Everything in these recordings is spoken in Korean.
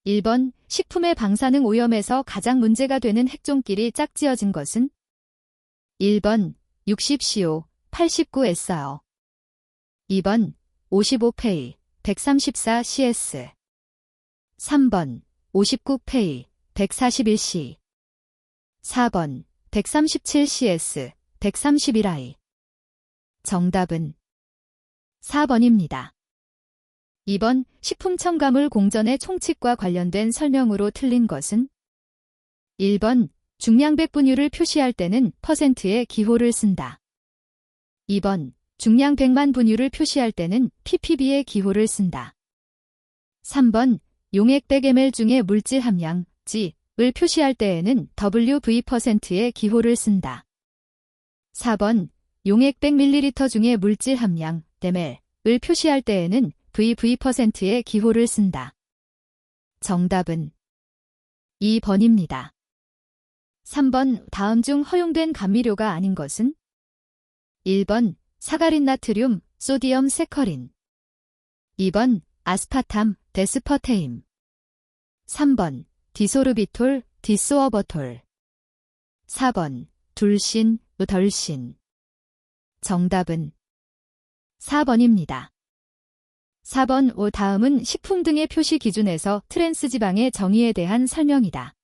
1번 식품의 방사능 오염에서 가장 문제가 되는 핵종끼리 짝지어진 것은? 1번 60CO, 89SO 2번 55페이, 134CS 3번 59페이, 141C 4번 137CS, 131I 정답은 4번입니다. 2번 식품 첨가물 공전의 총칙과 관련된 설명으로 틀린 것은? 1번 중량 백분율을 표시할 때는 %의 기호를 쓴다. 2번 중량 100만 분율을 표시할 때는 ppb의 기호를 쓴다. 3번 용액 100ml 중의 물질 함량 G을 표시할 때에는 WV%의 기호를 쓴다. 4번 용액 100ml 중의 물질 함량 ml을 표시할 때에는 VV%의 기호를 쓴다. 정답은 2번입니다. 3번 다음 중 허용된 감미료가 아닌 것은? 1번 사가린 나트륨, 소디엄 세커린 2번 아스파탐, 데스퍼테임 3번 디소르비톨, 디소어버톨 4번 둘신, 덜신 정답은 4번입니다. 4번 다음은 식품 등의 표시 기준에서 트랜스지방의 정의에 대한 설명이다.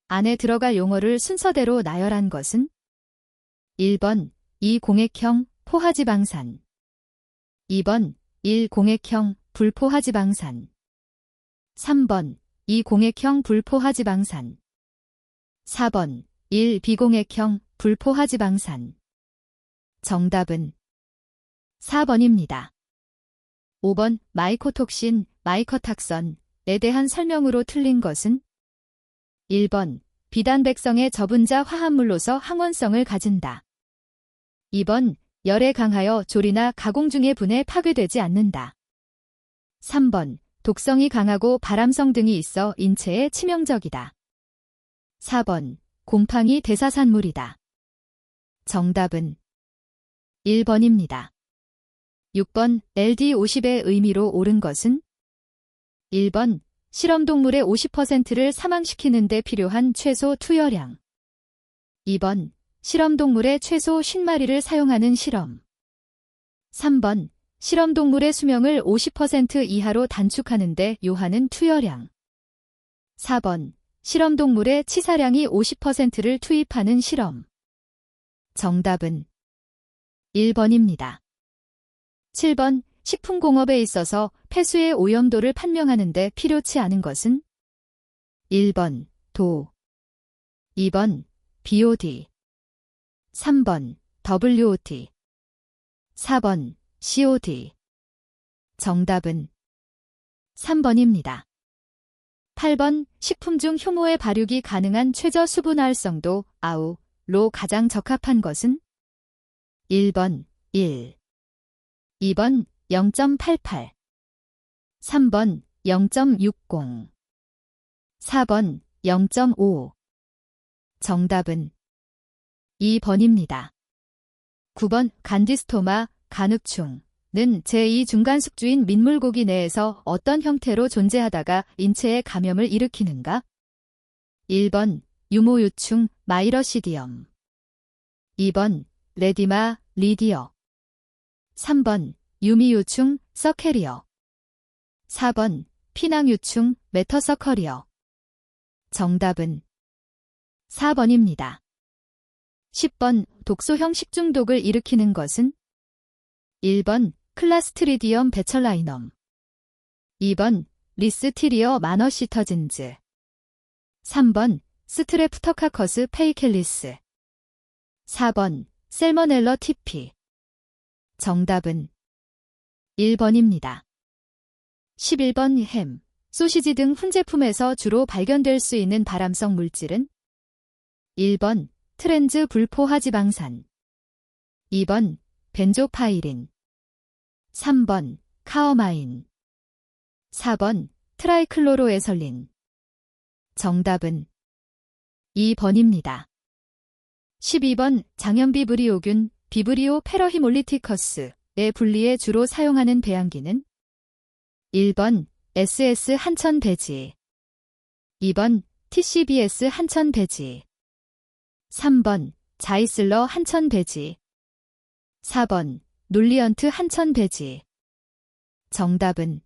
안에 들어갈 용어를 순서대로 나열한 것은? 1번 2공액형 포화지방산 2번 1공액형 불포화지방산 3번 2공액형 불포화지방산 4번 1비공액형 불포화지방산 정답은 4번입니다. 5번 마이코톡신, 마이커탁선에 대한 설명으로 틀린 것은? 1번 비단백성의 저분자 화합물로서 항원성을 가진다. 2번 열에 강하여 조리나 가공 중의 분해 파괴되지 않는다. 3번 독성이 강하고 발암성 등이 있어 인체에 치명적이다. 4번 곰팡이 대사산물이다. 정답은 1번입니다. 6번 LD50의 의미로 옳은 것은? 1번 실험동물의 50%를 사망시키는 데 필요한 최소 투여량 2번 실험동물의 최소 50마리를 사용하는 실험 3번 실험동물의 수명을 50% 이하로 단축하는 데 요하는 투여량 4번 실험동물의 치사량이 50%를 투입하는 실험 정답은 1번입니다. 7번 식품공업에 있어서 폐수의 오염도를 판명하는 데 필요치 않은 것은? 1번 도 2번 BOD 3번 WOT 4번 COD 정답은 3번입니다. 8번 식품 중 효모의 발육이 가능한 최저 수분활성도 아우로 가장 적합한 것은? 1번 1 2번 0.88 3번 0.60 4번 0.5 정답은 2번입니다. 9번 간디스토마, 간흑충은 제2중간숙주인 민물고기 내에서 어떤 형태로 존재하다가 인체에 감염을 일으키는가? 1번 유모유충, 마이러시디엄 2번 레디마, 리디어 3번 유미유충, 서캐리어 4번 피낭유충, 메터서커리어 정답은 4번입니다. 10번 독소형 식중독을 일으키는 것은? 1번 클라스트리디엄 베철라이넘 2번 리스티리어 마너시터진즈 3번 스트레프터카커스 페이켈리스 4번 셀머넬러 티피 정답은 1번입니다. 11번 햄, 소시지 등 훈제품에서 주로 발견될 수 있는 발암성 물질은? 1번 트랜즈 불포화지방산 2번 벤조파이린 3번 카어마인 4번 트라이클로로에설린 정답은 2번입니다. 12번 장염비브리오균 비브리오 페러히몰리티커스의 분리에 주로 사용하는 배양기는? 1번 SS 한천대지 2번 TCBS 한천 배지. 3번 자이슬러 한천 배지. 4번 놀리언트 한천 배지. 정답은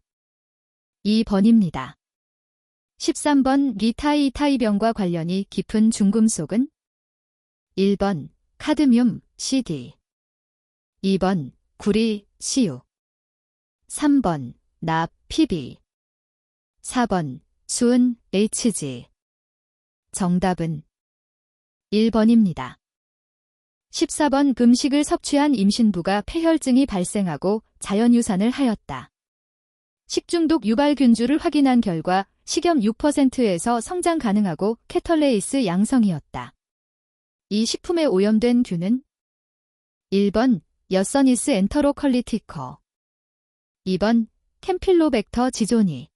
2번입니다. 13번 리타이이타이병과 관련이 깊은 중금속은 1번 카드뮴 CD. 2번 구리 CU. 3번 납 PB. 4번 수은 HG. 정답은 1번입니다. 14번 금식을 섭취한 임신부가 폐혈증이 발생하고 자연유산을 하였다. 식중독 유발균주를 확인한 결과 식염 6%에서 성장 가능하고 캐털레이스 양성이었다. 이 식품에 오염된 균은 1번 여서니스 엔터로컬리티커. 2번 캠필로벡터 지조니.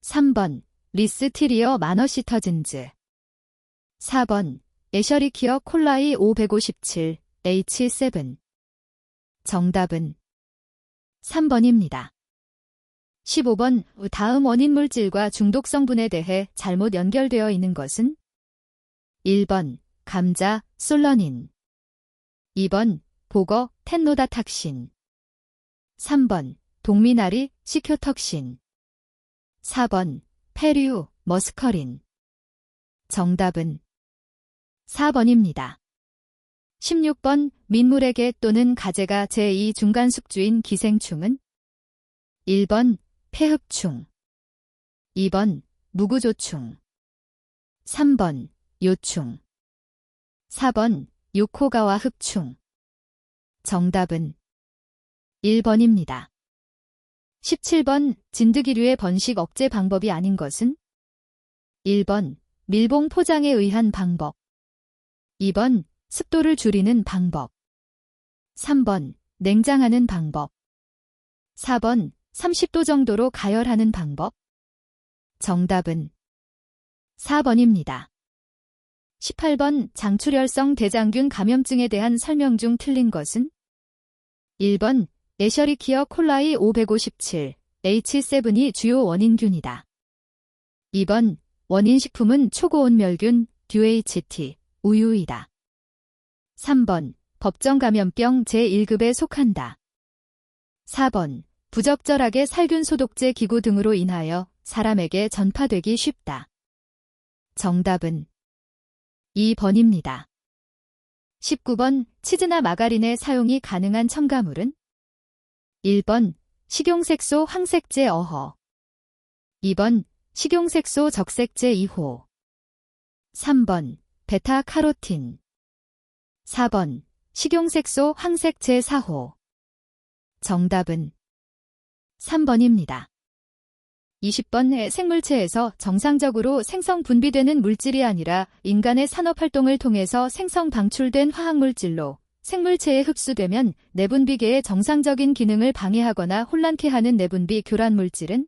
3번 리스티리어 마너시터진즈. 4번 에셔리키어 콜라이 557 H7. 정답은 3번입니다. 15번 다음 원인 물질과 중독 성분에 대해 잘못 연결되어 있는 것은 1번 감자 솔러닌. 2번 보거 텐노다탁신. 3번 동미나리 시큐턱신. 4번 페류 머스커린. 정답은 4번입니다. 16번 민물에게 또는 가재가 제2 중간숙주인 기생충은 1번 폐흡충. 2번 무구조충. 3번 요충. 4번 요코가와 흡충. 정답은 1번입니다. 17번 진드기류의 번식 억제 방법이 아닌 것은 1번 밀봉 포장에 의한 방법. 2번 습도를 줄이는 방법. 3번 냉장하는 방법. 4번 30도 정도로 가열하는 방법. 정답은 4번입니다. 18번 장출혈성 대장균 감염증에 대한 설명 중 틀린 것은 1번 에셔리키어 콜라이 557 H7이 주요 원인균이다. 2번 원인식품은 초고온멸균 DHT 우유이다. 3번 법정감염병 제1급에 속한다. 4번 부적절하게 살균 소독제 기구 등으로 인하여 사람에게 전파되기 쉽다. 정답은 2번입니다. 19번 치즈나 마가린의 사용이 가능한 첨가물은 1번 식용색소 황색제 어허. 2번 식용색소 적색제 2호. 3번 베타카로틴. 4번 식용색소 황색제 4호. 정답은 3번입니다. 20번 생물체에서 정상적으로 생성 분비되는 물질이 아니라 인간의 산업활동을 통해서 생성 방출된 화학물질로 생물체에 흡수되면 내분비계의 정상적인 기능을 방해하거나 혼란케 하는 내분비 교란 물질은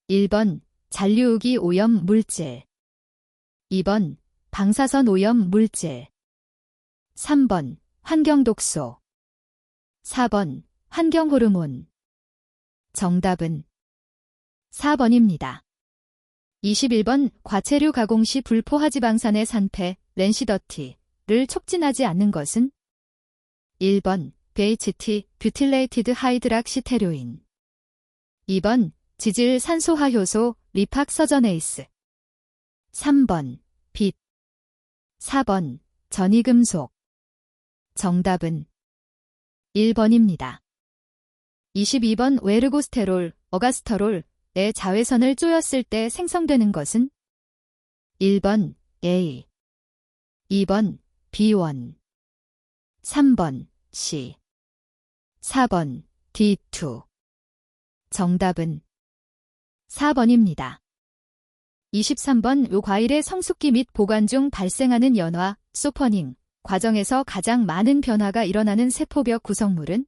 1번 잔류우기 오염 물질. 2번 방사선 오염 물질. 3번 환경독소. 4번 환경호르몬. 정답은 4번입니다. 21번 과체류 가공 시 불포화지방산의 산패, 랜시더티를 촉진하지 않는 것은 1번 BHT, 뷰틸레이티드 하이드락시테료인. 2번 지질 산소화 효소, 리팍서저네이스. 3번 빛. 4번 전이금속. 정답은 1번입니다. 22번 웨르고스테롤, 어가스터롤의 자외선을 쪼였을 때 생성되는 것은 1번 A. 2번 B1. 3번 C. 4번 D2. 정답은 4번입니다. 23번 요 과일의 성숙기 및 보관 중 발생하는 연화, 소퍼닝 과정에서 가장 많은 변화가 일어나는 세포벽 구성물은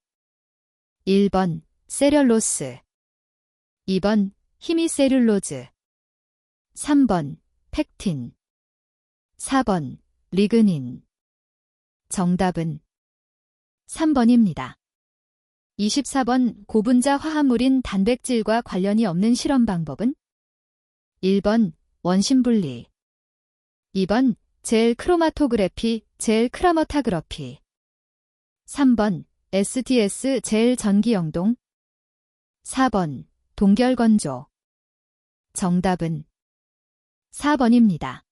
1번 세렐로스. 2번 히미셀룰로즈. 3번 펙틴. 4번 리그닌. 정답은 3번입니다. 24번 고분자 화합물인 단백질과 관련이 없는 실험 방법은 1번 원심 분리. 2번 젤 크로마토그래피, 젤 크라머타그래피. 3번 SDS 젤 전기 영동. 4번 동결 건조. 정답은 4번입니다.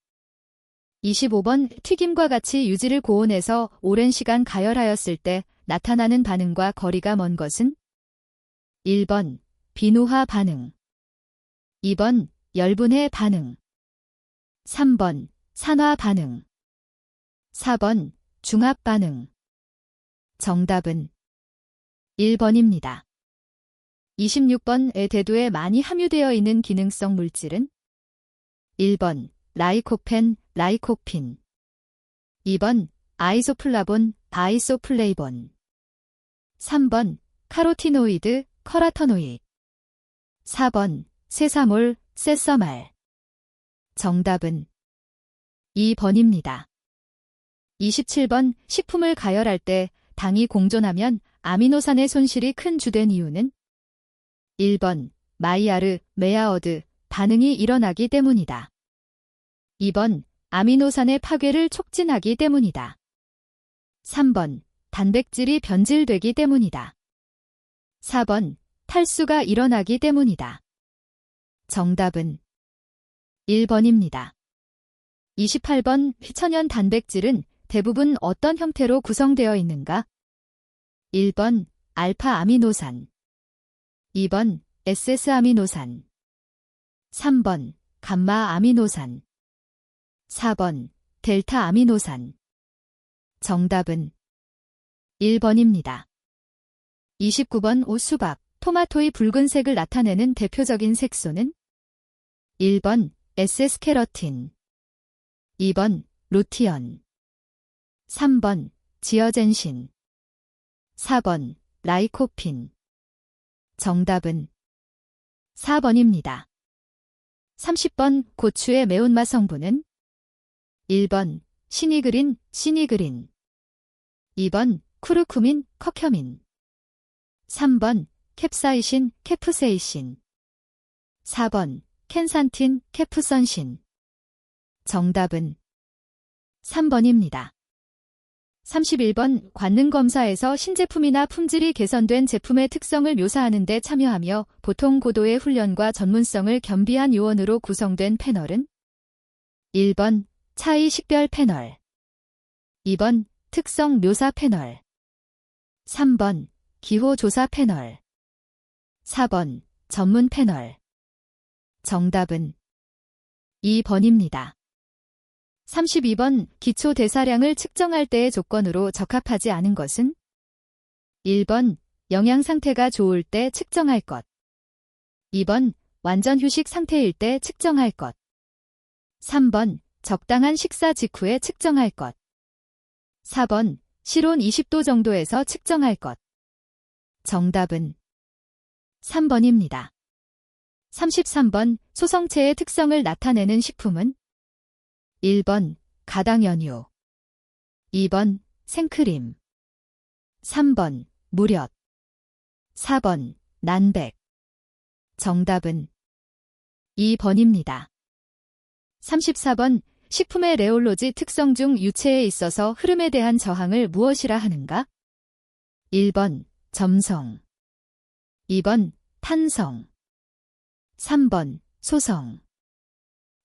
25번 튀김과 같이 유지를 고온에서 오랜 시간 가열하였을 때 나타나는 반응과 거리가 먼 것은? 1번 비노화 반응. 2번 열분해 반응. 3번 산화 반응. 4번 중합 반응. 정답은 1번입니다. 26번의 대두에 많이 함유되어 있는 기능성 물질은? 1번 라이코펜, 라이코핀. 2번 아이소플라본, 아이소플레이본. 3번 카로티노이드, 커라터노이드. 4번 세사몰, 세서말. 정답은 2번입니다. 27번 식품을 가열할 때 당이 공존하면 아미노산의 손실이 큰 주된 이유는? 1번 마이야르, 메아어드 반응이 일어나기 때문이다. 2번 아미노산의 파괴를 촉진하기 때문이다. 3번 단백질이 변질되기 때문이다. 4번 탈수가 일어나기 때문이다. 정답은 1번입니다. 28번 천연 단백질은 대부분 어떤 형태로 구성되어 있는가? 1번 알파 아미노산. 2번 SS 아미노산. 3번 감마 아미노산. 4번 델타 아미노산. 정답은 1번입니다. 29번 오수박, 토마토의 붉은색을 나타내는 대표적인 색소는? 1번 S스케러틴. 2번 루티언. 3번 지어젠신. 4번 라이코핀. 정답은 4번입니다. 30번 고추의 매운맛 성분은? 1번 시니그린, 시니그린. 2번 쿠르쿠민, 커큐민. 3번 캡사이신, 케프세이신. 4번 켄산틴, 케프선신. 정답은 3번입니다. 31번 관능검사에서 신제품이나 품질이 개선된 제품의 특성을 묘사하는 데 참여하며 보통 고도의 훈련과 전문성을 겸비한 요원으로 구성된 패널은? 1번 차이 식별 패널. 2번 특성 묘사 패널. 3번 기호 조사 패널. 4번 전문 패널. 정답은 2번입니다. 32번 기초 대사량을 측정할 때의 조건으로 적합하지 않은 것은? 1번 영양 상태가 좋을 때 측정할 것. 2번 완전 휴식 상태일 때 측정할 것. 3번 적당한 식사 직후에 측정할 것. 4번 실온 20도 정도에서 측정할 것. 정답은 3번입니다. 33번 소성체의 특성을 나타내는 식품은? 1번 가당연유. 2번 생크림. 3번 무렵. 4번 난백. 정답은 2번입니다. 34번 식품의 레올로지 특성 중 유체에 있어서 흐름에 대한 저항을 무엇이라 하는가? 1번 점성. 2번 탄성. 3번 소성.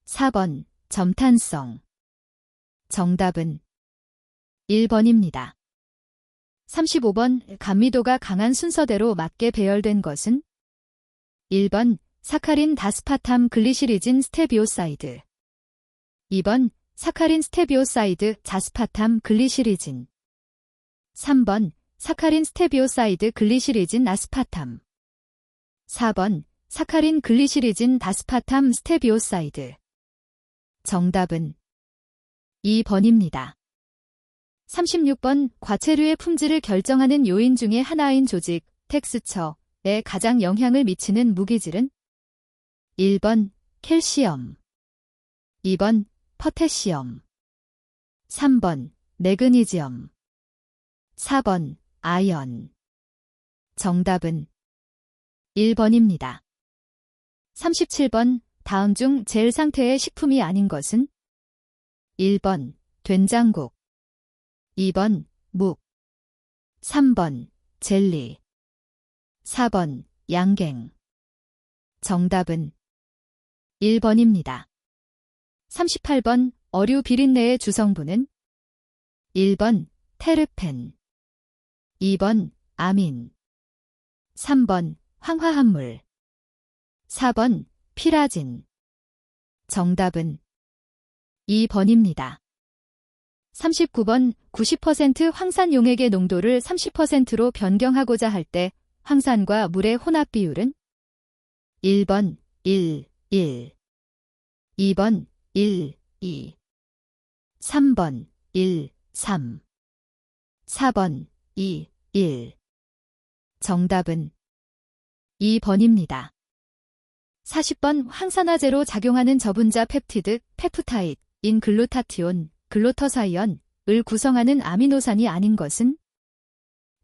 4번 점탄성. 정답은 1번입니다. 35번 감미도가 강한 순서대로 맞게 배열된 것은? 1번 사카린 다스파탐 글리시리진 스테비오사이드. 2번 사카린 스테비오사이드 자스파탐 글리시리진. 3번 사카린 스테비오사이드 글리시리진 아스파탐. 4번 사카린 글리시리진 다스파탐 스테비오사이드. 정답은 2번입니다. 36번 과체류의 품질을 결정하는 요인 중에 하나인 조직, 텍스처에 가장 영향을 미치는 무기질은? 1번 캘시엄. 2번 포태시엄. 3번 매그니지엄. 4번 아연. 정답은 1번입니다. 37번 다음 중 젤 상태의 식품이 아닌 것은? 1번 된장국, 2번 묵, 3번 젤리, 4번 양갱. 정답은 1번입니다. 38번 어류 비린내의 주성분은? 1번 테르펜, 2번 아민, 3번 황화합물, 4번 피라진. 정답은 2번입니다. 39번 90% 황산 용액의 농도를 30%로 변경하고자 할 때 황산과 물의 혼합 비율은? 1번 1, 1, 2번 1, 2, 3번 1, 3, 4번 2, 1. 정답은 2번입니다. 40번 황산화제로 작용하는 저분자 펩티드, 페프타이드인 글루타티온, 글루터사이언을 구성하는 아미노산이 아닌 것은?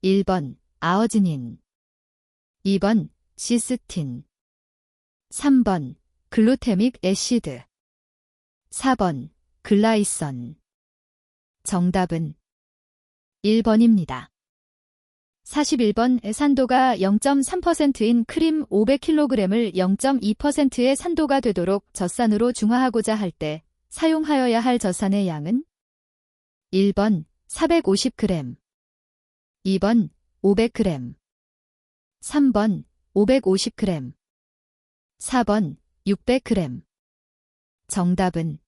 1번 아어지닌, 2번 시스틴, 3번 글루테믹 애시드, 4번 글라이선. 정답은 1번입니다. 41번 산도가 0.3%인 크림 500kg을 0.2%의 산도가 되도록 젖산으로 중화하고자 할 때 사용하여야 할 젖산의 양은? 1번 450g, 2번 500g, 3번 550g, 4번 600g. 정답은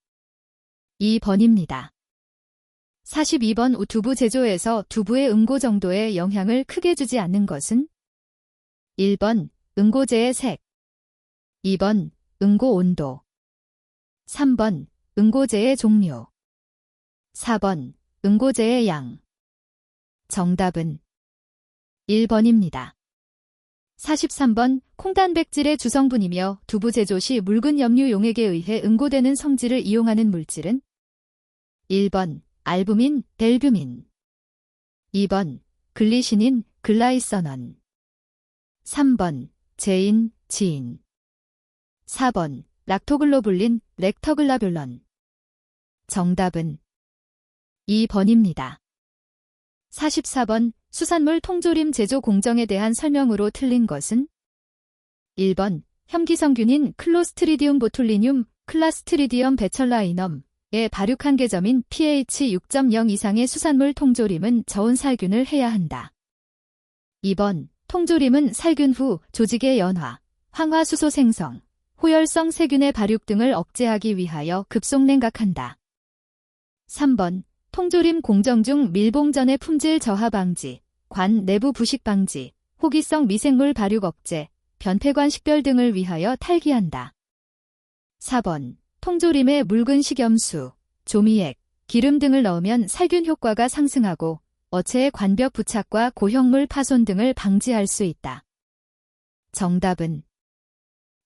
2번입니다. 42번 두부 제조에서 두부의 응고 정도에 영향을 크게 주지 않는 것은? 1번 응고제의 색, 2번 응고 온도, 3번 응고제의 종류, 4번 응고제의 양. 정답은 1번입니다. 43번 콩단백질의 주성분이며 두부 제조 시 묽은 염류 용액에 의해 응고되는 성질을 이용하는 물질은? 1번 알부민, 델뷰민, 2번 글리시닌, 글라이서넌, 3번 제인, 지인, 4번 락토글로불린, 렉터글라뷸런. 정답은 2번입니다. 44번 수산물 통조림 제조 공정에 대한 설명으로 틀린 것은? 1번 혐기성균인 클로스트리디움 보툴리늄, 클라스트리디엄 베철라이넘 의 발육 한계점인 pH 6.0 이상의 수산물 통조림은 저온 살균을 해야 한다. 2번 통조림은 살균 후 조직의 연화, 황화수소 생성, 호열성 세균의 발육 등을 억제하기 위하여 급속냉각한다. 3번 통조림 공정 중 밀봉전의 품질 저하 방지, 관 내부 부식 방지, 호기성 미생물 발육 억제, 변폐관 식별 등을 위하여 탈기한다. 4번 통조림에 묽은 식염수, 조미액, 기름 등을 넣으면 살균 효과가 상승하고 어체의 관벽 부착과 고형물 파손 등을 방지할 수 있다. 정답은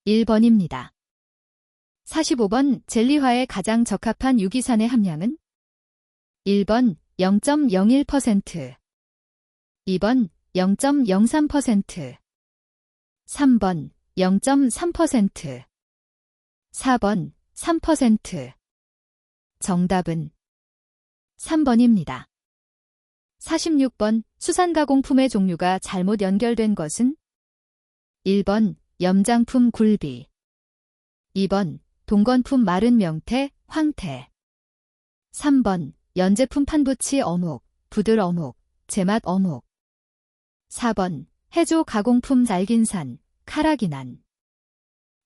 1번입니다. 45번 젤리화에 가장 적합한 유기산의 함량은? 1번 0.01%, 2번 0.03%, 3번 0.3%, 4번 3%. 정답은 3번입니다. 46번 수산가공품의 종류가 잘못 연결된 것은? 1번 염장품 굴비, 2번 동건품 마른 명태, 황태, 3번 연제품 판부치 어묵, 부들 어묵, 제맛 어묵, 4번 해조 가공품 날긴산, 카라기난.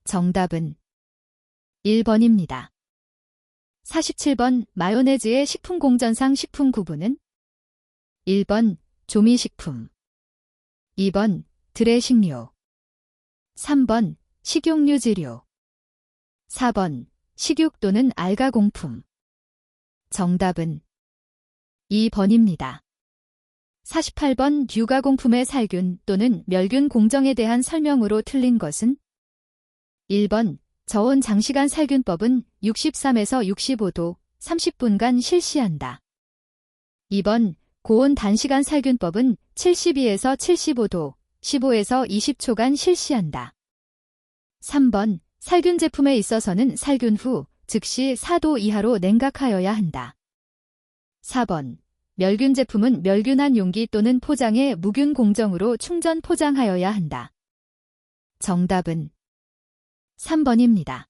정답은 1번입니다. 47번 마요네즈의 식품공전상 식품 구분은? 1번 조미식품, 2번 드레싱류, 3번 식용유지류, 4번 식육 또는 알가 공품. 정답은 2번입니다. 48번 유가공품의 살균 또는 멸균 공정에 대한 설명으로 틀린 것은? 1번 저온 장시간 살균법은 63에서 65도 30분간 실시한다. 2번 고온 단시간 살균법은 72에서 75도 15에서 20초간 실시한다. 3번 살균 제품에 있어서는 살균 후 즉시 4도 이하로 냉각하여야 한다. 4번. 멸균 제품은 멸균한 용기 또는 포장에 무균 공정으로 충전 포장하여야 한다. 정답은 3번입니다.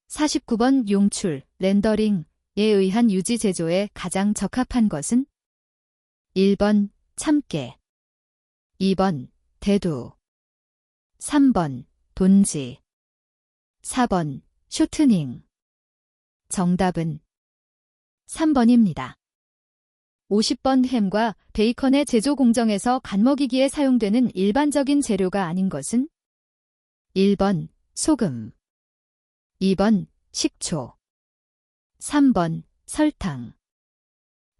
49번 용출, 렌더링에 의한 유지 제조에 가장 적합한 것은 1번 참깨, 2번 대두, 3번 돈지, 4번 쇼트닝. 정답은 3번입니다. 50번 햄과 베이컨의 제조 공정에서 간먹이기에 사용되는 일반적인 재료가 아닌 것은 1번 소금, 2번 식초, 3번 설탕,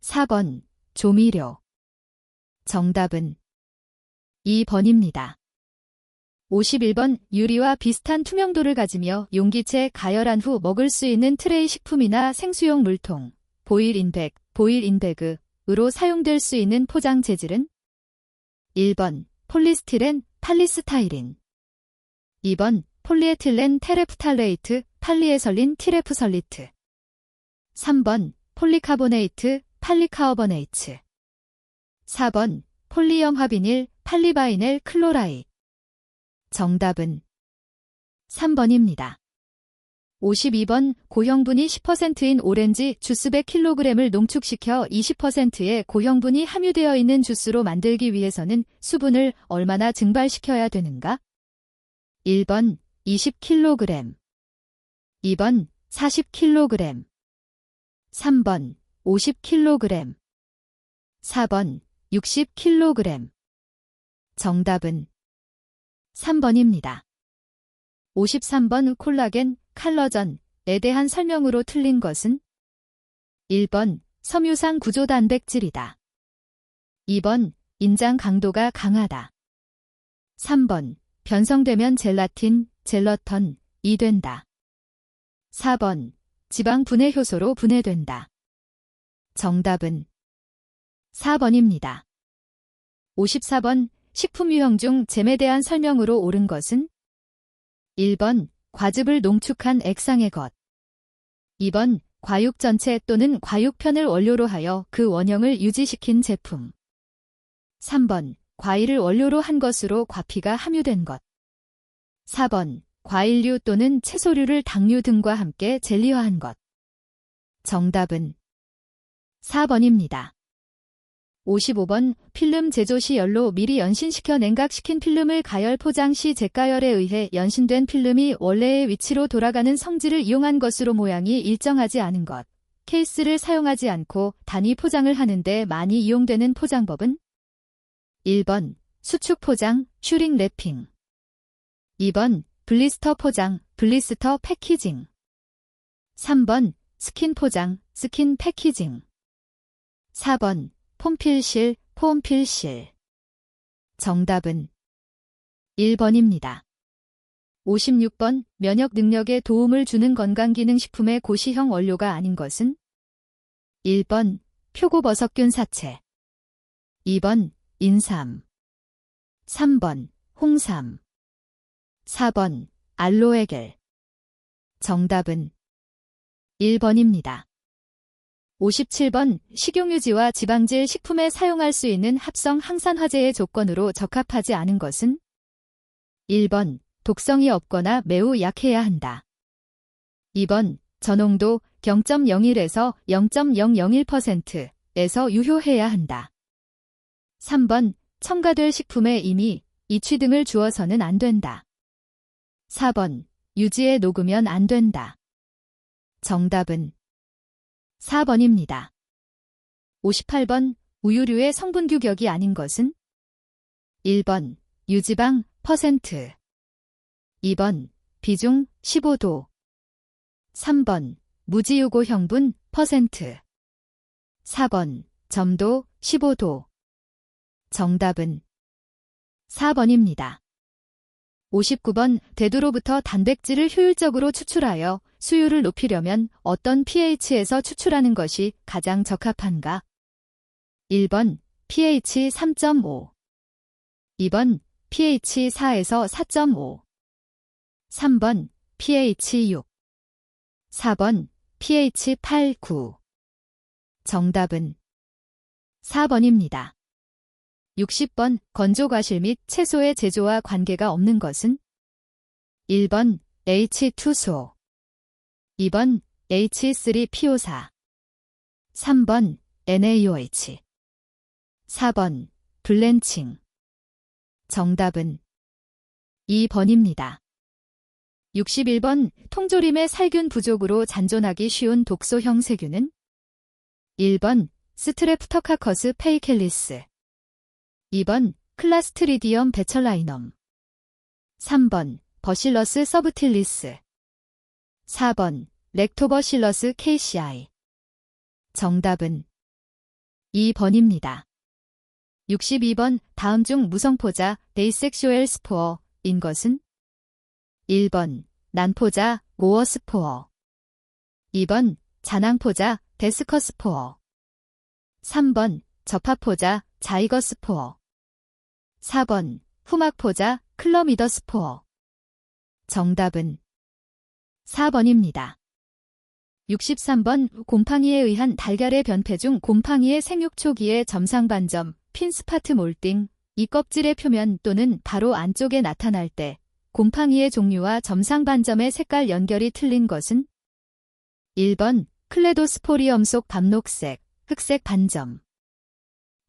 4번 조미료. 정답은 2번입니다. 51번 유리와 비슷한 투명도를 가지며 용기채 가열한 후 먹을 수 있는 트레이 식품이나 생수용 물통, 보일인백, 보일인배그으로 사용될 수 있는 포장 재질은 1번 폴리스티렌, 팔리스타이린, 2번 폴리에틸렌 테레프탈레이트, 팔리에설린 티레프설리트, 3번 폴리카보네이트, 팔리카어버네이츠, 4번 폴리염화비닐, 팔리바이넬 클로라이드. 정답은 3번입니다. 52번 고형분이 10%인 오렌지 주스 100kg을 농축시켜 20%의 고형분이 함유되어 있는 주스로 만들기 위해서는 수분을 얼마나 증발시켜야 되는가? 1번 20kg, 2번 40kg, 3번 50kg, 4번 60kg. 정답은 3번입니다. 53번 콜라겐, 칼러전에 대한 설명으로 틀린 것은 1번 섬유상 구조 단백질이다. 2번 인장 강도가 강하다. 3번 변성되면 젤라틴, 젤러턴이 된다. 4번 지방 분해 효소로 분해된다. 정답은 4번입니다. 54번 식품 유형 중 잼에 대한 설명으로 옳은 것은 1번 과즙을 농축한 액상의 것, 2번 과육 전체 또는 과육편을 원료로 하여 그 원형을 유지시킨 제품, 3번 과일을 원료로 한 것으로 과피가 함유된 것, 4번 과일류 또는 채소류를 당류 등과 함께 젤리화한 것. 정답은 4번입니다. 55번 필름 제조 시 열로 미리 연신시켜 냉각시킨 필름을 가열 포장 시 재가열에 의해 연신된 필름이 원래의 위치로 돌아가는 성질을 이용한 것으로 모양이 일정하지 않은 것. 케이스를 사용하지 않고 단위 포장을 하는데 많이 이용되는 포장법은 1번 수축 포장, 슈링 랩핑, 2번 블리스터 포장, 블리스터 패키징, 3번 스킨 포장, 스킨 패키징, 4번 폼필실, 폼필실. 정답은 1번입니다. 56번 면역 능력에 도움을 주는 건강기능식품의 고시형 원료가 아닌 것은 1번 표고버섯균 사체, 2번 인삼, 3번 홍삼, 4번 알로에겔. 정답은 1번입니다. 57번 식용유지와 지방질 식품에 사용할 수 있는 합성 항산화제의 조건으로 적합하지 않은 것은 1번 독성이 없거나 매우 약해야 한다. 2번 저농도 0.01에서 0.001%에서 유효해야 한다. 3번 첨가될 식품에 이미 이취 등을 주어서는 안 된다. 4번 유지에 녹으면 안 된다. 정답은 4번입니다. 58번 우유류의 성분 규격이 아닌 것은 1번 유지방 %, 2번 비중 15도, 3번 무지유고 형분 %, 4번 점도 15도. 정답은 4번입니다. 59번 대두로부터 단백질을 효율적으로 추출하여 수율을 높이려면 어떤 pH에서 추출하는 것이 가장 적합한가? 1번 pH 3.5, 2번 pH 4에서 4.5, 3번 pH 6. 4번 pH 8, 9. 정답은 4번입니다. 60번 건조과실 및 채소의 제조와 관계가 없는 것은 1번 H2SO, 2번 H3PO4, 3번 NaOH, 4번 블렌칭. 정답은 2번입니다. 61번 통조림의 살균 부족으로 잔존하기 쉬운 독소형 세균은 1번 스트레프토카커스 페이켈리스, 2번 클라스트리디엄 베철라이넘, 3번 버실러스 서브틸리스, 4번 렉토버실러스 케이시아이. 정답은 2번입니다. 62번 다음 중 무성포자 데이섹슈엘 스포어인 것은 1번 난포자 모어스포어, 2번 잔항포자 데스커스포어, 3번 접합포자 자이거스포어, 4번 후막포자 클러미더스포어. 정답은 4번입니다. 63번 곰팡이에 의한 달걀의 변폐 중 곰팡이의 생육 초기의 점상반점, 핀스파트 몰팅, 이 껍질의 표면 또는 바로 안쪽에 나타날 때 곰팡이의 종류와 점상반점의 색깔 연결이 틀린 것은 1번 클레도스포리엄 속 밤녹색, 흑색 반점,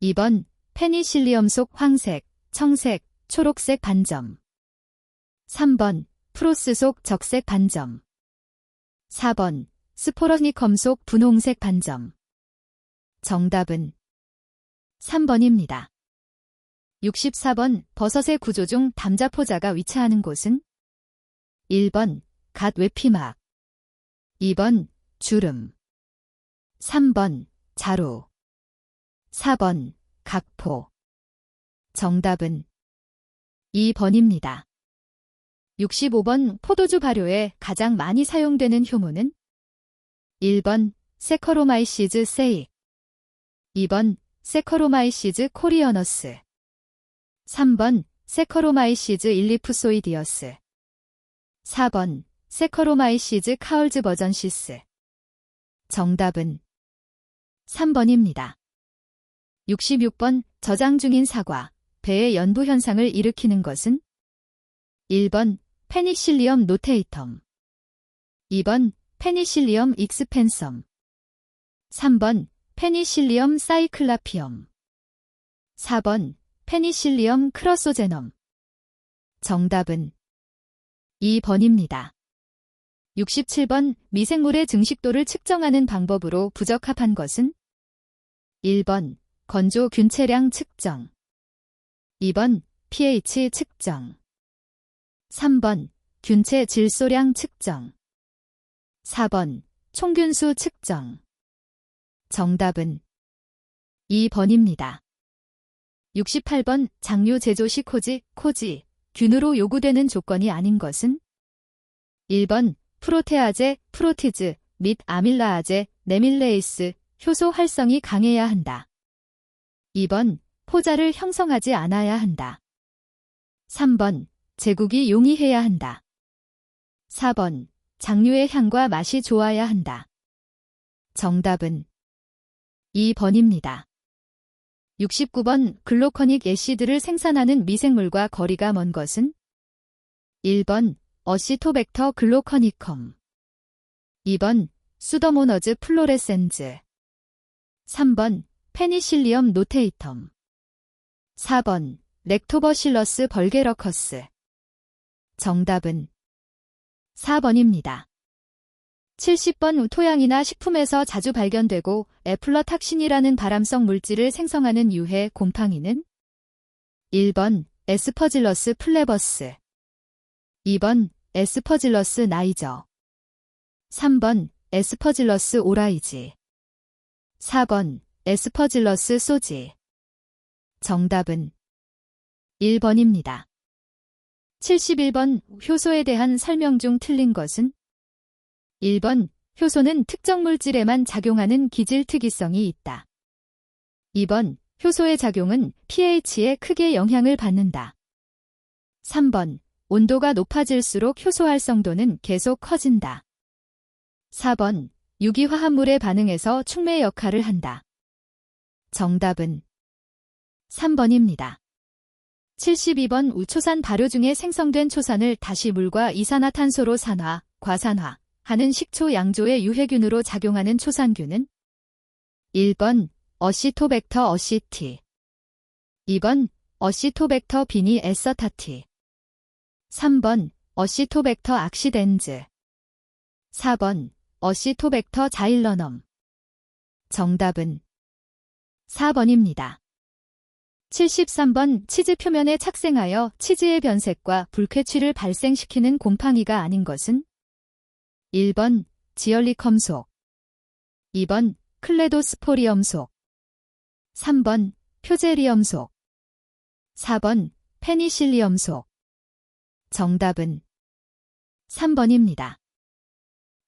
2번 페니실리엄 속 황색, 청색, 초록색 반점, 3번 프로스 속 적색 반점, 4번 스포러니컴 속 분홍색 반점. 정답은 3번입니다. 64번 버섯의 구조 중 담자포자가 위치하는 곳은 1번 갓 외피막, 2번 주름, 3번 자루, 4번 각포. 정답은 2번입니다. 65번 포도주 발효에 가장 많이 사용되는 효모는 1번 세커로마이시즈 세이, 2번 세커로마이시즈 코리어너스, 3번 세커로마이시즈 일리프소이디어스, 4번 세커로마이시즈 카울즈 버전시스. 정답은 3번입니다. 66번 저장 중인 사과, 배의 연부 현상을 일으키는 것은 1번 페니실리엄 노테이텀, 2번 페니실리엄 익스펜섬, 3번 페니실리엄 사이클라피엄, 4번 페니실리엄 크러소제넘. 정답은 2번입니다. 67번 미생물의 증식도를 측정하는 방법으로 부적합한 것은 1번 건조 균체량 측정, 2번 pH 측정, 3번 균체 질소량 측정, 4번 총균수 측정. 정답은 2번입니다. 68번 장류 제조 시 코지, 균으로 요구되는 조건이 아닌 것은 1번 프로테아제, 프로티즈 및 아밀라아제, 네밀레이스, 효소 활성이 강해야 한다. 2번 포자를 형성하지 않아야 한다. 3번 제국이 용이해야 한다. 4번 장류의 향과 맛이 좋아야 한다. 정답은 2번입니다. 69번 글로커닉 애시드를 생산하는 미생물과 거리가 먼 것은 1번 어시토벡터 글로커니컴, 2번 수더모너즈 플로레센즈, 3번 페니실리엄 노테이텀, 4번 렉토버실러스 벌게러커스. 정답은 4번입니다. 70번 토양이나 식품에서 자주 발견되고 애플러탁신이라는 발암성 물질을 생성하는 유해 곰팡이는 1번 에스퍼질러스 플레버스, 2번 에스퍼질러스 나이저, 3번 에스퍼질러스 오라이지, 4번 에스퍼질러스 소지. 정답은 1번입니다. 71번 효소에 대한 설명 중 틀린 것은 1번 효소는 특정 물질에만 작용하는 기질 특이성이 있다. 2번 효소의 작용은 pH에 크게 영향을 받는다. 3번 온도가 높아질수록 효소 활성도는 계속 커진다. 4번. 유기화합물에 반응해서 촉매 역할을 한다. 정답은 3번입니다. 72번. 우초산 발효 중에 생성된 초산을 다시 물과 이산화탄소로 산화, 과산화 하는 식초 양조의 유해균으로 작용하는 초산균은 1번 어시토벡터 어시티, 2번 어시토벡터 비니 에서타티, 3번 어시토벡터 악시덴즈, 4번 어시토벡터 자일러넘. 정답은 4번입니다. 73번. 치즈 표면에 착생하여 치즈의 변색과 불쾌취를 발생시키는 곰팡이가 아닌 것은 1번 지얼리컴 속, 2번 클레도스포리엄 속, 3번 표제리엄 속, 4번 페니실리엄 속. 정답은 3번입니다.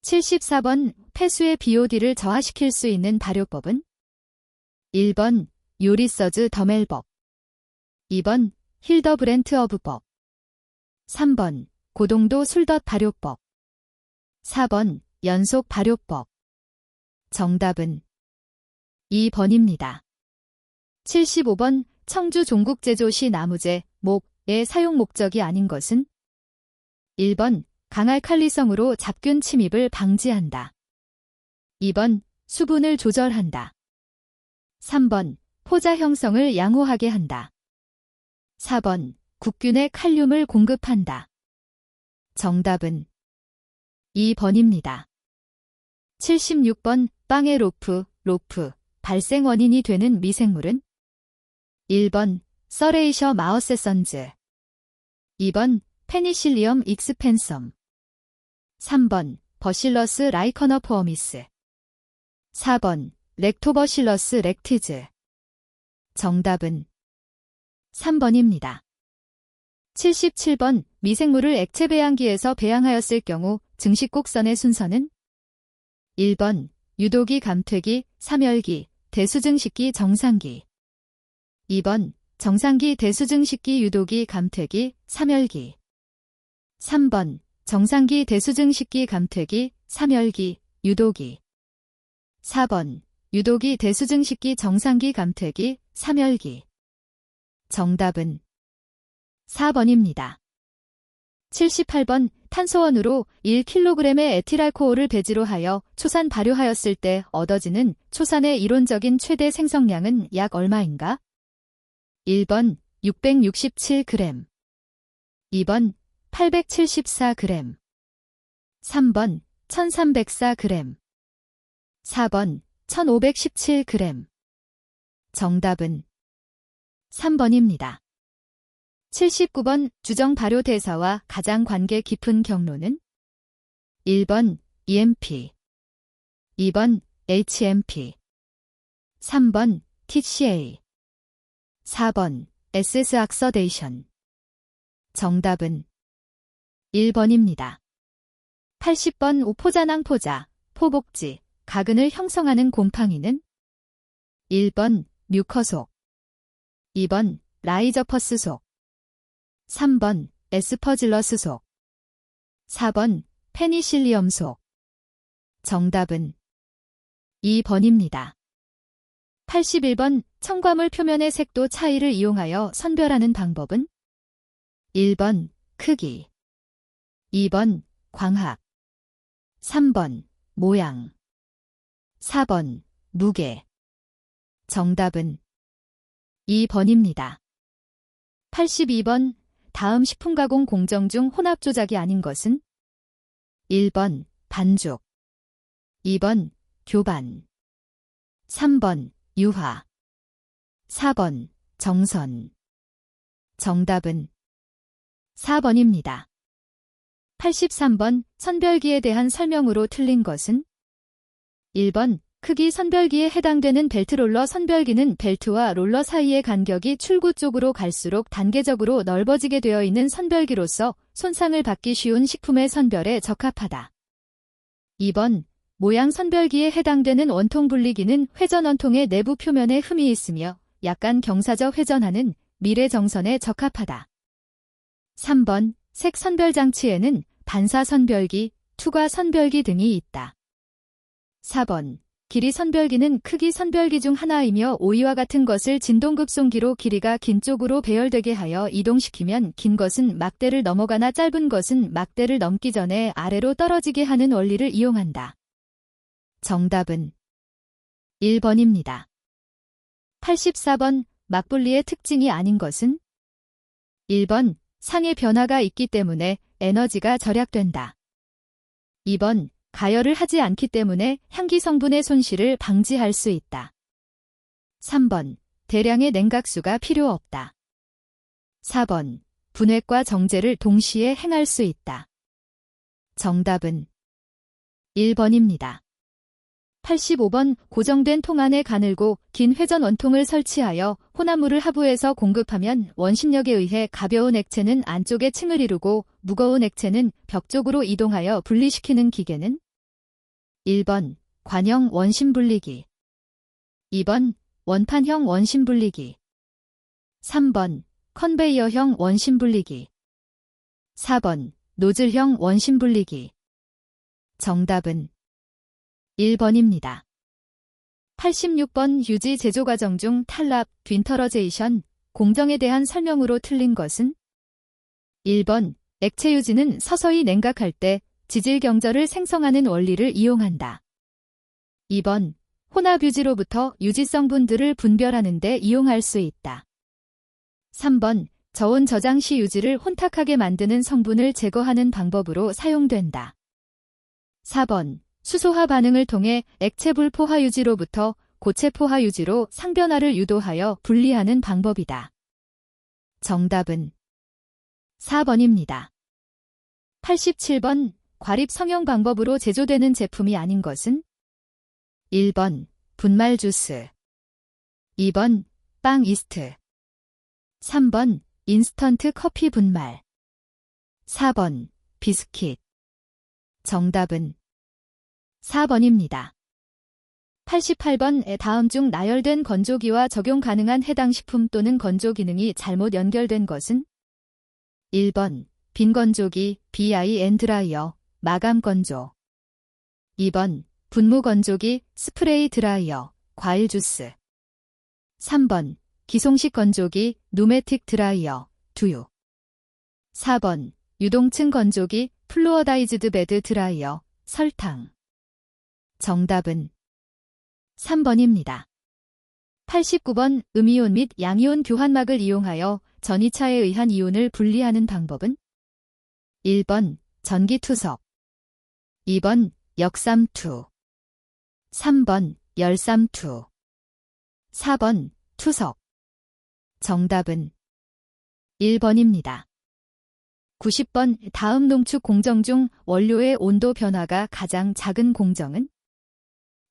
74번. 폐수의 BOD를 저하시킬 수 있는 발효법은 1번 요리서즈 더멜법, 2번 힐더브렌트어브법, 3번 고동도 술덧 발효법, 4번 연속 발효법. 정답은 2번입니다. 75번. 청주 종국제조시 나무재, 목의 사용 목적이 아닌 것은 1번 강알칼리성으로 잡균 침입을 방지한다. 2번 수분을 조절한다. 3번 포자 형성을 양호하게 한다. 4번 국균에 칼륨을 공급한다. 정답은 2번입니다. 76번. 빵의 로프 발생 원인이 되는 미생물은 1번 서레이셔 마어세선즈, 2번 페니실리엄 익스펜섬, 3번 버실러스 라이커너포어미스, 4번 렉토버실러스 렉티즈. 정답은 3번입니다. 77번. 미생물을 액체 배양기에서 배양하였을 경우 증식곡선의 순서는 1번 유도기 감퇴기, 사멸기, 대수증식기, 정상기, 2번 정상기, 대수증식기, 유도기, 감퇴기, 사멸기, 3번 정상기, 대수증식기, 감퇴기, 사멸기, 유도기, 4번 유도기, 대수증식기, 정상기, 감퇴기, 사멸기. 정답은 4번입니다. 78번. 탄소원으로 1kg의 에틸알코올을 배지로 하여 초산 발효하였을 때 얻어지는 초산의 이론적인 최대 생성량은 약 얼마인가? 1번 667g, 2번 874g, 3번 1304g, 4번 1517g. 정답은 3번입니다. 79번. 주정 발효 대사와 가장 관계 깊은 경로는 1번 EMP, 2번 HMP, 3번 TCA, 4번 SS 악서데이션. 정답은 1번입니다. 80번. 오포자낭 포자, 포복지, 가근을 형성하는 곰팡이는 1번 뮤커속, 2번 라이저퍼스 속, 3번 에스퍼질러스 속, 4번 페니실리엄 속. 정답은 2번입니다. 81번. 첨가물 표면의 색도 차이를 이용하여 선별하는 방법은 1번 크기, 2번 광학, 3번 모양, 4번 무게. 정답은 2번입니다. 82번. 다음 식품가공 공정 중 혼합 조작이 아닌 것은 1번 반죽, 2번 교반, 3번 유화, 4번 정선. 정답은 4번입니다. 83번. 선별기에 대한 설명으로 틀린 것은 1번 크기. 선별기에 해당되는 벨트롤러 선별기는 벨트와 롤러 사이의 간격이 출구 쪽으로 갈수록 단계적으로 넓어지게 되어 있는 선별기로서 손상을 받기 쉬운 식품의 선별에 적합하다. 2번 모양. 선별기에 해당되는 원통 분리기는 회전 원통의 내부 표면에 흠이 있으며 약간 경사져 회전하는 미래 정선에 적합하다. 3번 색 선별 장치에는 반사 선별기, 투과 선별기 등이 있다. 4번. 길이 선별기는 크기 선별기 중 하나이며 오이와 같은 것을 진동급송기로 길이가 긴 쪽으로 배열되게 하여 이동시키면 긴 것은 막대를 넘어가나 짧은 것은 막대를 넘기 전에 아래로 떨어지게 하는 원리를 이용한다. 정답은 1번입니다. 84번. 막분리의 특징이 아닌 것은? 1번. 상의 변화가 있기 때문에 에너지가 절약된다. 2번. 가열을 하지 않기 때문에 향기 성분의 손실을 방지할 수 있다. 3번. 대량의 냉각수가 필요 없다. 4번. 분해과 정제를 동시에 행할 수 있다. 정답은 1번입니다. 85번. 고정된 통 안에 가늘고 긴 회전 원통을 설치하여 혼합물을 하부에서 공급하면 원심력에 의해 가벼운 액체는 안쪽에 층을 이루고 무거운 액체는 벽 쪽으로 이동하여 분리시키는 기계는? 1번. 관형 원심 분리기. 2번. 원판형 원심 분리기. 3번. 컨베이어형 원심 분리기. 4번. 노즐형 원심 분리기. 정답은 1번입니다. 86번. 유지 제조 과정 중 탈랍, 빈터러제이션, 공정에 대한 설명으로 틀린 것은? 1번. 액체 유지는 서서히 냉각할 때 지질 경절을 생성하는 원리를 이용한다. 2번. 혼합 유지로부터 유지 성분들을 분별하는 데 이용할 수 있다. 3번. 저온 저장 시 유지를 혼탁하게 만드는 성분을 제거하는 방법으로 사용된다. 4번. 수소화 반응을 통해 액체 불포화 유지로부터 고체 포화 유지로 상변화를 유도하여 분리하는 방법이다. 정답은 4번입니다. 87번. 과립 성형 방법으로 제조되는 제품이 아닌 것은? 1번. 분말 주스. 2번. 빵 이스트. 3번. 인스턴트 커피 분말. 4번. 비스킷. 정답은 4번입니다. 88번. 다음 중 나열된 건조기와 적용 가능한 해당 식품 또는 건조 기능이 잘못 연결된 것은? 1번. 빈 건조기, BI 앤 드라이어, 마감 건조. 2번. 분무 건조기, 스프레이 드라이어, 과일 주스. 3번. 기송식 건조기, 누메틱 드라이어, 두유. 4번. 유동층 건조기, 플루어다이즈드 베드 드라이어, 설탕. 정답은 3번입니다. 89번. 음이온 및 양이온 교환막을 이용하여 전이차에 의한 이온을 분리하는 방법은? 1번. 전기투석. 2번. 역삼투. 3번. 열삼투. 4번. 투석. 정답은 1번입니다. 90번. 다음 농축 공정 중 원료의 온도 변화가 가장 작은 공정은?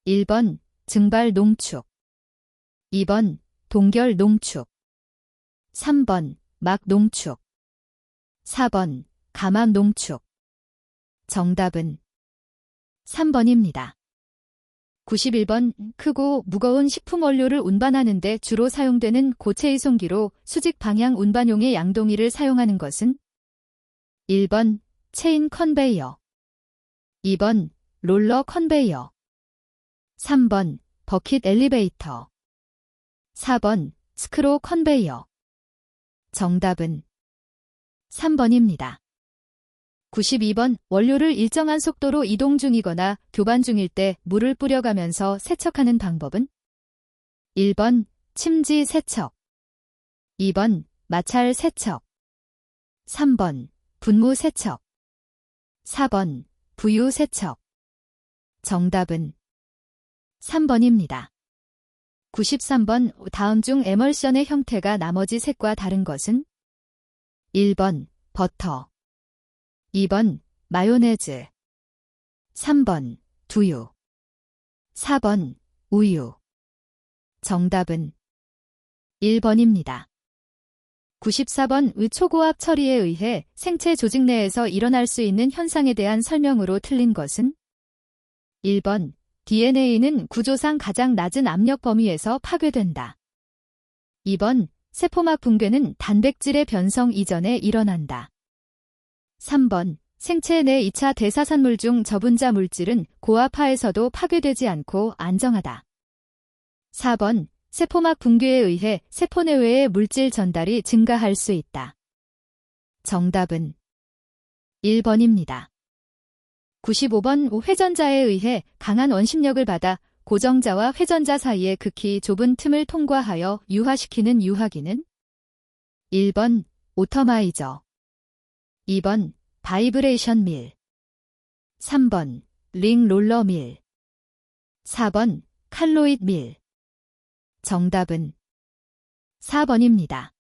1번. 증발 농축. 2번. 동결 농축. 3번. 막 농축. 4번. 감압 농축. 정답은 3번입니다. 91번. 크고 무거운 식품 원료를 운반하는 데 주로 사용되는 고체 이송기로 수직 방향 운반용의 양동이를 사용하는 것은? 1번. 체인 컨베이어. 2번. 롤러 컨베이어. 3번. 버킷 엘리베이터. 4번. 스크로 컨베이어. 정답은 3번입니다. 92번. 원료를 일정한 속도로 이동 중이거나 교반 중일 때 물을 뿌려가면서 세척하는 방법은? 1번. 침지 세척. 2번. 마찰 세척. 3번. 분무 세척. 4번. 부유 세척. 정답은 3번입니다. 93번. 다음 중 에멀션의 형태가 나머지 색과 다른 것은? 1번. 버터. 2번. 마요네즈. 3번. 두유. 4번. 우유. 정답은 1번입니다. 94번. 초고압 처리에 의해 생체 조직 내에서 일어날 수 있는 현상에 대한 설명으로 틀린 것은? 1번. DNA는 구조상 가장 낮은 압력 범위에서 파괴된다. 2번. 세포막 붕괴는 단백질의 변성 이전에 일어난다. 3번. 생체 내 2차 대사산물 중 저분자 물질은 고압하에서도 파괴되지 않고 안정하다. 4번. 세포막 붕괴에 의해 세포 내외의 물질 전달이 증가할 수 있다. 정답은 1번입니다. 95번. 회전자에 의해 강한 원심력을 받아 고정자와 회전자 사이의 극히 좁은 틈을 통과하여 유화시키는 유화기는 1번. 오터마이저 2번. 바이브레이션 밀 3번. 링 롤러 밀 4번. 칼로이드 밀 정답은 4번입니다.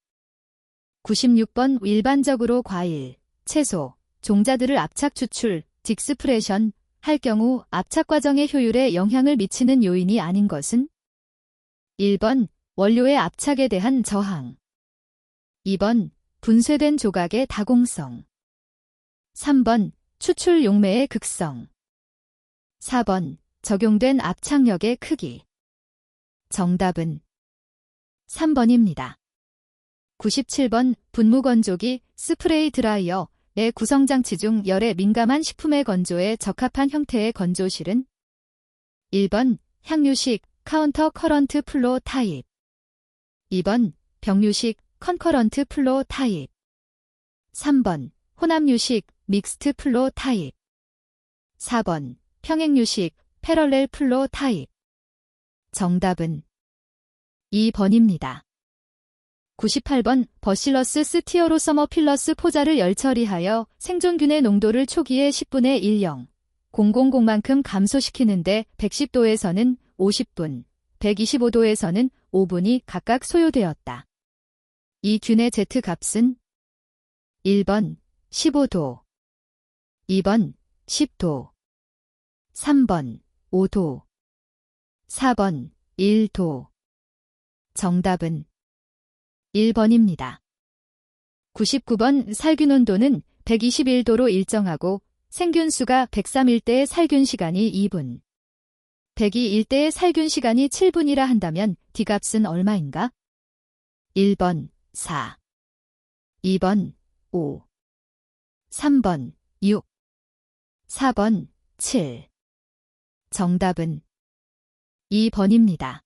96번. 일반적으로 과일, 채소, 종자들을 압착 추출, 직스프레션 할 경우 압착 과정의 효율에 영향을 미치는 요인이 아닌 것은 1번. 원료의 압착에 대한 저항 2번. 분쇄된 조각의 다공성 3번. 추출 용매의 극성 4번. 적용된 압착력의 크기 정답은 3번입니다. 97번. 분무건조기, 스프레이 드라이어의 구성장치 중 열에 민감한 식품의 건조에 적합한 형태의 건조실은 1번. 향유식, 카운터 커런트 플로 타입 2번. 병류식, 컨커런트 플로 타입 3번. 혼합유식, 믹스트 플로 타입 4번. 평행유식, 패럴렐 플로 타입 정답은 2번입니다. 98번. 버실러스 스티어로서머필러스 포자를 열처리하여 생존균의 농도를 초기에 10분의 1영 000만큼 감소시키는데 110도에서는 50분, 125도에서는 5분이 각각 소요되었다. 이 균의 Z값은 1번. 15도 2번. 10도 3번. 5도 4번. 1도 정답은 1번입니다. 99번. 살균 온도는 121도로 일정하고 생균수가 103일 때의 살균 시간이 2분, 102일 때의 살균 시간이 7분이라 한다면 D값은 얼마인가? 1번. 4 2번. 5 3번. 6 4번. 7 정답은 2번입니다.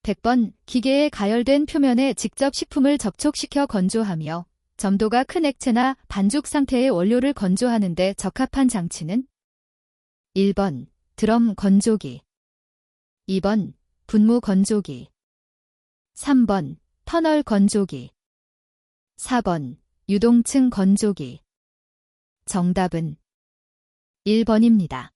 100번. 기계에 가열된 표면에 직접 식품을 접촉시켜 건조하며 점도가 큰 액체나 반죽 상태의 원료를 건조하는 데 적합한 장치는 1번. 드럼 건조기 2번. 분무 건조기 3번. 터널 건조기 4번. 유동층 건조기 정답은 1번입니다.